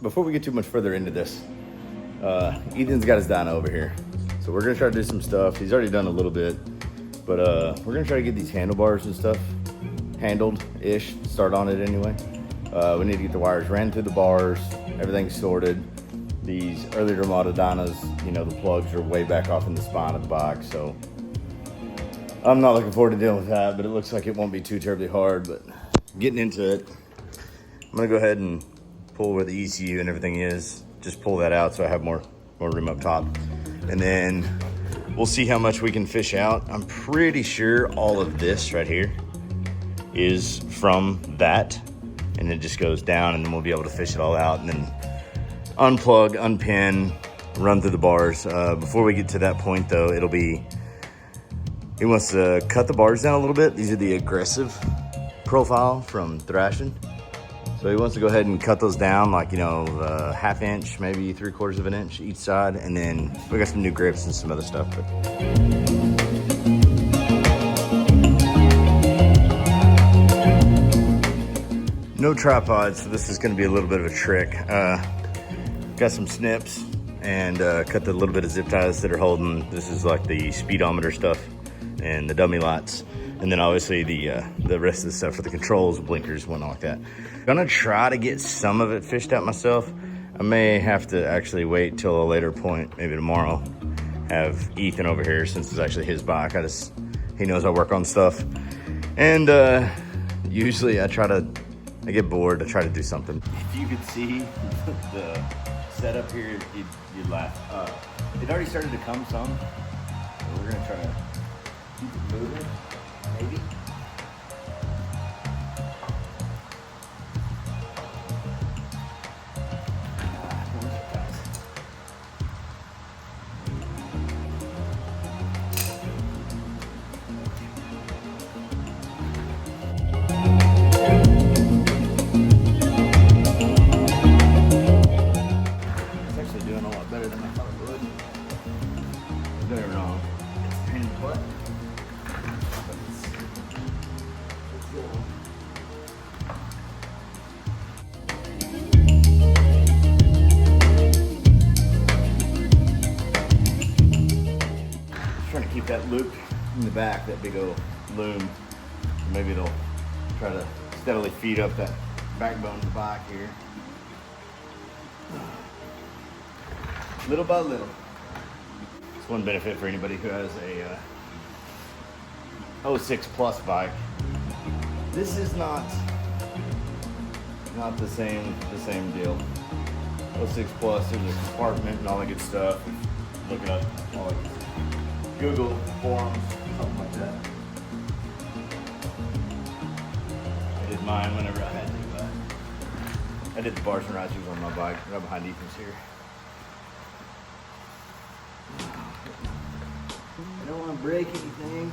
before we get too much further into this, Ethan's got his Dyna over here. So we're gonna try to do some stuff. He's already done a little bit, but we're gonna try to get these handlebars and stuff handled-ish, start on it anyway. We need to get the wires ran through the bars, everything's sorted. These earlier model Dynas, you know, the plugs are way back off in the spine of the bike, so I'm not looking forward to dealing with that, but it looks like it won't be too terribly hard. But getting into it, I'm gonna go ahead and pull where the ECU and everything is, just pull that out so I have more room up top. And then we'll see how much we can fish out. I'm pretty sure all of this right here is from that, and it just goes down, and then we'll be able to fish it all out and then unplug, unpin, run through the bars. Before we get to that point though, he wants to cut the bars down a little bit. These are the aggressive profile from thrashing. So he wants to go ahead and cut those down like, you know, ½ inch, maybe 3/4 of an inch each side. And then we got some new grips and some other stuff. But no tripod, so this is gonna be a little bit of a trick. Got some snips and cut the little bit of zip ties that are holding. This is like the speedometer stuff and the dummy lights. And then obviously the rest of the stuff for the controls, blinkers, whatnot like that. Gonna try to get some of it fished out myself. I may have to actually wait till a later point, maybe tomorrow, have Ethan over here since it's actually his bike. He knows I work on stuff. And usually I get bored, I try to do something. If you could see the setup here, you'd laugh. It already started to come some, so we're gonna try to keep it moving, maybe. Keep that loop in the back, that big old loom. Maybe it'll try to steadily feed up that backbone of the bike here. Little by little. It's one benefit for anybody who has a 06 Plus bike. This is not the same deal. 06 Plus, there's a compartment and all that good stuff. Look it up, all that Google forums, something like that. I did mine whenever I had to. I did the bars and risers on my bike right behind Ethan's here. I don't want to break anything.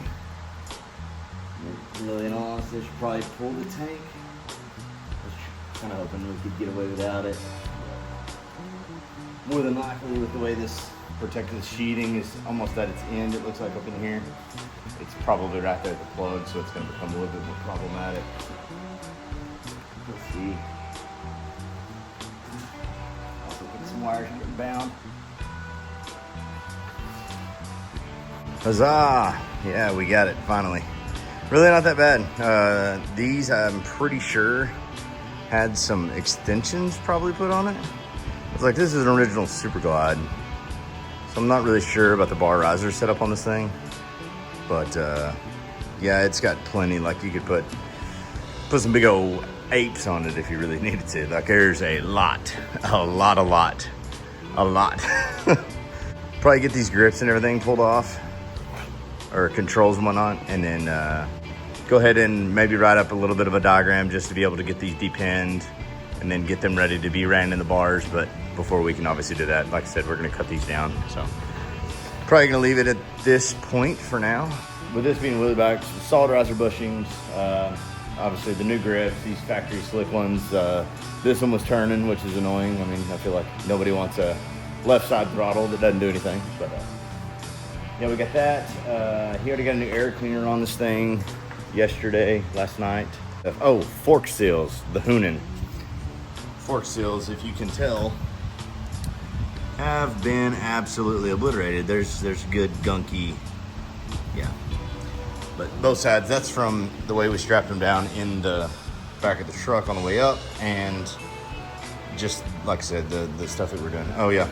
Really, in all honesty, I should probably pull the tank. I was kind of hoping we could get away without it. More than likely, with the way this protective sheeting is almost at its end, it looks like up in here. It's probably right there at the plug, so it's going to become a little bit more problematic. Let's see. Also put some wires getting bound. Huzzah! Yeah, we got it finally. Really not that bad. These, I'm pretty sure, had some extensions probably put on it. It's like, this is an original Super Glide. So I'm not really sure about the bar riser setup on this thing, but yeah, it's got plenty. Like, you could put some big old apes on it if you really needed to. Like, there's a lot. Probably get these grips and everything pulled off, or controls and whatnot, and then go ahead and maybe write up a little bit of a diagram just to be able to get these depinned and then get them ready to be ran in the bars. But before we can obviously do that, like I said, we're gonna cut these down. So probably gonna leave it at this point for now. With this being wheelie bikes, solid riser bushings, obviously the new grips, these factory slick ones. This one was turning, which is annoying. I mean, I feel like nobody wants a left side throttle that doesn't do anything, but yeah, we got that. He already got a new air cleaner on this thing last night. Oh, fork seals, the Hoonan. fork seals, if you can tell, have been absolutely obliterated. There's good gunky, yeah. But both sides, that's from the way we strapped them down in the back of the truck on the way up, and just like I said, the stuff that we're doing. Oh yeah,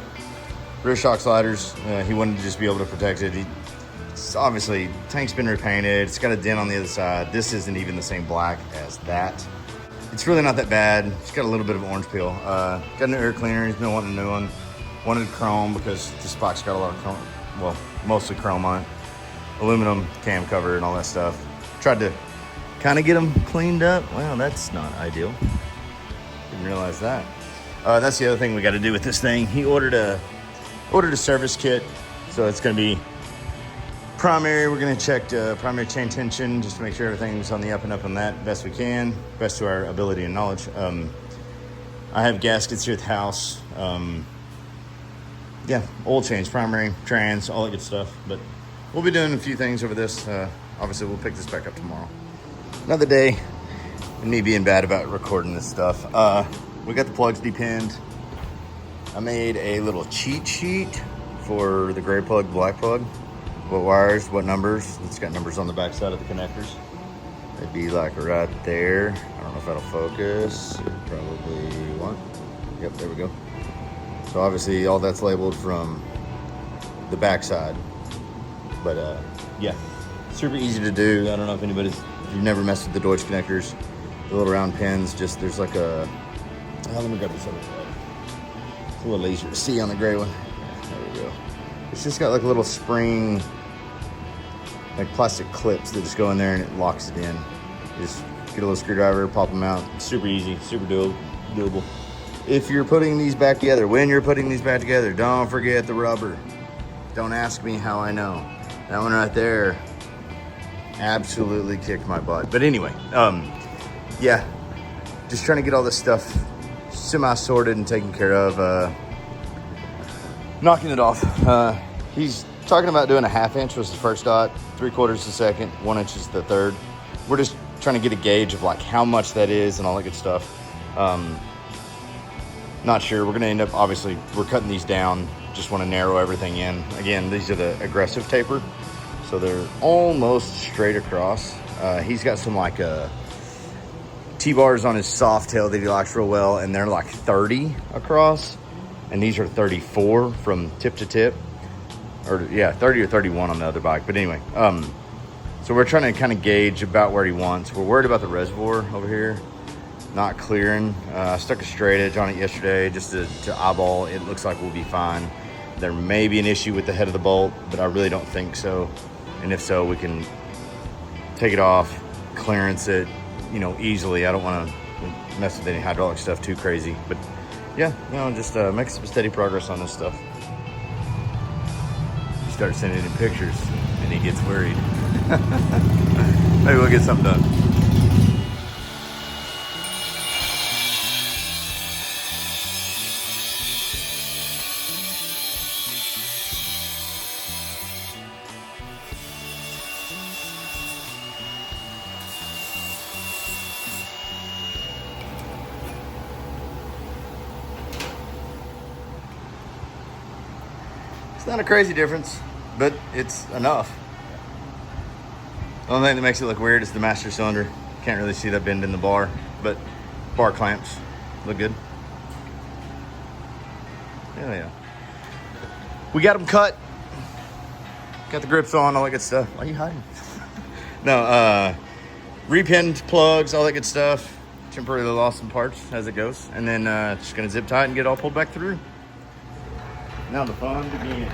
rear shock sliders. He wanted to just be able to protect it. It's obviously, tank's been repainted. It's got a dent on the other side. This isn't even the same black as that. It's really not that bad. It's got a little bit of orange peel. Got an air cleaner. He's been wanting a new one. Wanted chrome because the spike's got a lot of chrome. Well, mostly chrome on it. Aluminum cam cover and all that stuff. Tried to kind of get them cleaned up. Wow, that's not ideal. Didn't realize that. That's the other thing we got to do with this thing. He ordered a service kit, so it's going to be primary. We're going to check primary chain tension just to make sure everything's on the up and up on that best we can, best to our ability and knowledge. I have gaskets here at the house. Yeah, oil change, primary, trans, all that good stuff. But we'll be doing a few things over this. Obviously, we'll pick this back up tomorrow. Another day, and me being bad about recording this stuff. We got the plugs depinned. I made a little cheat sheet for the gray plug, black plug. What wires, what numbers. It's got numbers on the back side of the connectors. It'd be like right there. I don't know if that'll focus. It probably won't. Yep, there we go. So obviously all that's labeled from the back side. But yeah, super easy to do. I don't know if you've never messed with the Deutsch connectors. The little round pins, just there's like a, let me grab this other side. It's a little easier to see on the gray one. There we go. It's just got like a little spring, like plastic clips that just go in there and it locks it in. Just get a little screwdriver, pop them out. Super easy, super doable. If you're putting these back together, when you're putting these back together, don't forget the rubber. Don't ask me how I know. That one right there absolutely kicked my butt. But anyway, yeah, just trying to get all this stuff semi-sorted and taken care of. Knocking it off. He's talking about doing a 1/2 inch was the first dot, 3/4 the second, 1 inch is the third. We're just trying to get a gauge of like how much that is and all that good stuff. Not sure. We're going to end up, obviously, we're cutting these down. Just want to narrow everything in. Again, these are the aggressive taper. So they're almost straight across. He's got some like T-bars on his soft tail that he likes real well. And they're like 30 across. And these are 34 from tip to tip. Or yeah, 30 or 31 on the other bike. But anyway, so we're trying to kind of gauge about where he wants. We're worried about the reservoir over here not clearing. I stuck a straight edge on it yesterday just to eyeball. It looks like we'll be fine. There may be an issue with the head of the bolt, but I really don't think so. And if so, we can take it off, clearance it, easily. I don't want to mess with any hydraulic stuff too crazy. But yeah, just make some steady progress on this stuff. You start sending him pictures and he gets worried. Maybe we'll get something done. It's not a crazy difference, but it's enough. The only thing that makes it look weird is the master cylinder. Can't really see that bend in the bar, but bar clamps look good. Yeah. We got them cut. Got the grips on, all that good stuff. Why are you hiding? No, repinned plugs, all that good stuff. Temporarily lost some parts as it goes. And then just gonna zip tie it and get it all pulled back through. Now the fun begins.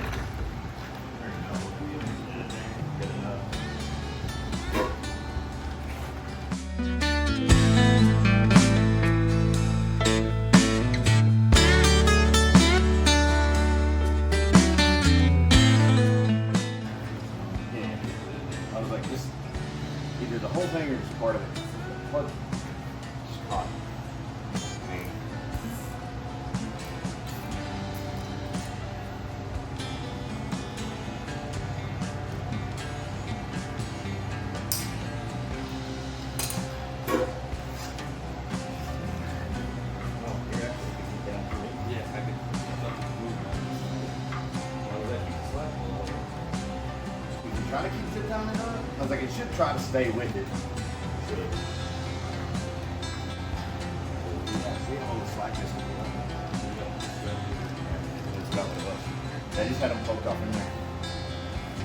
I was like, this either the whole thing or just part of it. Plug just caught. try to keep zip tying it up. I was like, it should try to stay with it. I just had them poked off in there.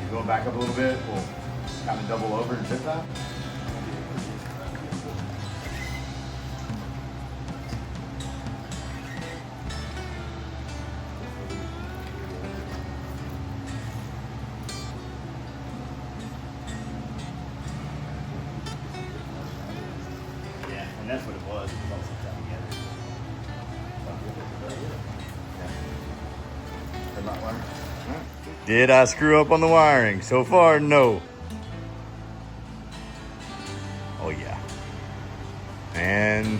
Going back up a little bit, we'll kind of double over and zip tie. Yeah, and that's what it was. It was all zipped tied together. Did I screw up on the wiring? So far, no. Oh yeah. And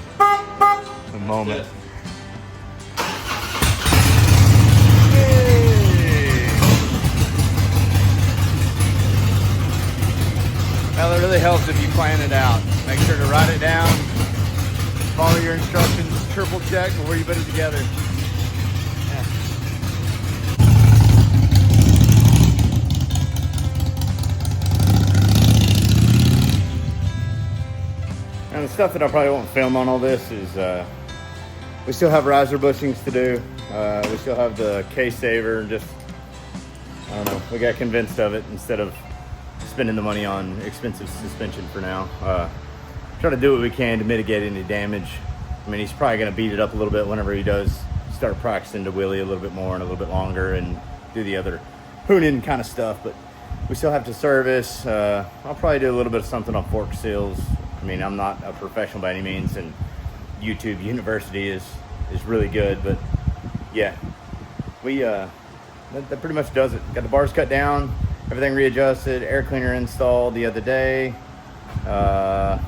the moment. Yay. Well, it really helps if you plan it out. Make sure to write it down. Follow your instructions. Triple check before you put it together. And the stuff that I probably won't film on all this is we still have riser bushings to do. We still have the case saver, and just, I don't know, we got convinced of it instead of spending the money on expensive suspension for now. Try to do what we can to mitigate any damage. I mean, he's probably going to beat it up a little bit whenever he does start practicing to wheelie a little bit more and a little bit longer and do the other hoon-in kind of stuff, but we still have to service. I'll probably do a little bit of something on fork seals. I mean, I'm not a professional by any means, and YouTube University is really good, but yeah, we that pretty much does it. Got the bars cut down, everything readjusted, air cleaner installed the other day. Kind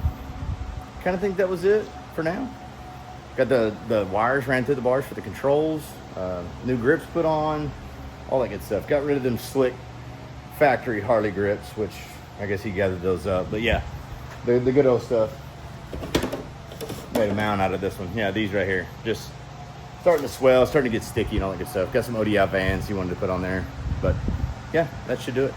of think that was it for now. Got the wires ran through the bars for the controls, new grips put on, all that good stuff. Got rid of them slick factory Harley grips, which I guess he gathered those up, but yeah. The good old stuff. Made a mount out of this one. Yeah, these right here. Just starting to swell, starting to get sticky and all that good stuff. Got some ODI Vans he wanted to put on there. But yeah, that should do it.